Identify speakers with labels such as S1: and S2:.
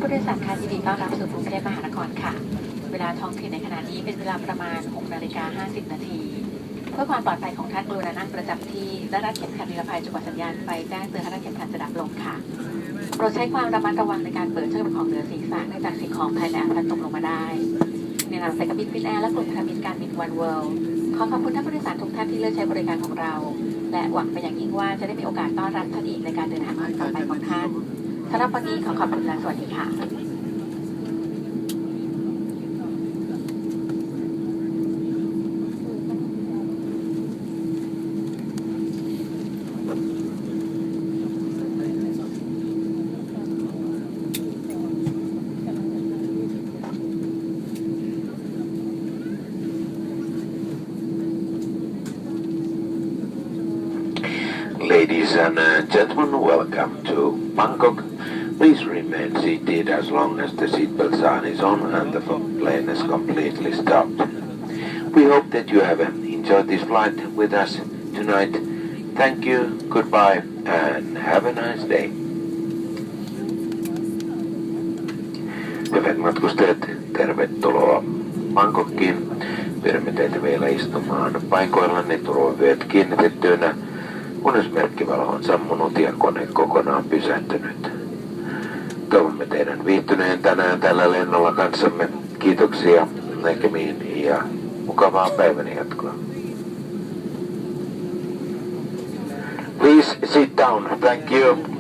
S1: ผู้โดยสารค่ะยินดีต้อนรับสู่กรุงเทพมหานครค่ะเวลาท้องถิ่นในขณะนี้เป็นเวลาประมาณ 6:50 นาทีเพื่อความปลอดภัยของท่านกรุณานั่งประจำที่และรัดเข็มขัดนิรภัยจนกว่าสัญญาณไฟแจ้งเตือนให้รัดเข็มขัดจะดับลงค่ะโปรดใช้ความระมัดระวังในการเปิดเครื่องของเหนือศีรษะเนื่องจากสิ่งของภายในอาจพลัดตกลงมาได้ในนามสายการบินฟินแอร์และกลุ่มพันธมิตรการบินวันเวิลด์ขอขอบคุณท่านผู้โดยสารทุกท่านที่เลือกใช้บริการของเราและหวังเป็นอย่างยิ่งว่าจะได้มีโอกาสต้อนรับท่านอีกในการเดินทางครั้งต่อไปของท่านสำหรับวันนี้ขอขอบคุณและสวัสดีค่ะ
S2: Ladies and gentlemen, welcome to Bangkok. Please remain seated as long as the seatbelt sign is on and the plane is completely stopped. We hope that you have enjoyed this flight with us tonight. Thank you, goodbye, and have a nice day. Hyvät matkustajat, tervetuloa Bangkokiin. Pyydämme teitä vielä istumaan paikoillanne turvavyöt kiinnitettyinä, kunnes merkkivalo on sammunut ja kone kokonaan pysähtynyt. Toivomme teidän viihtyneen tänään tällä lennolla kanssamme. Kiitoksia, näkemiin ja mukavaa päivän jatkoa. Please sit down. Thank you.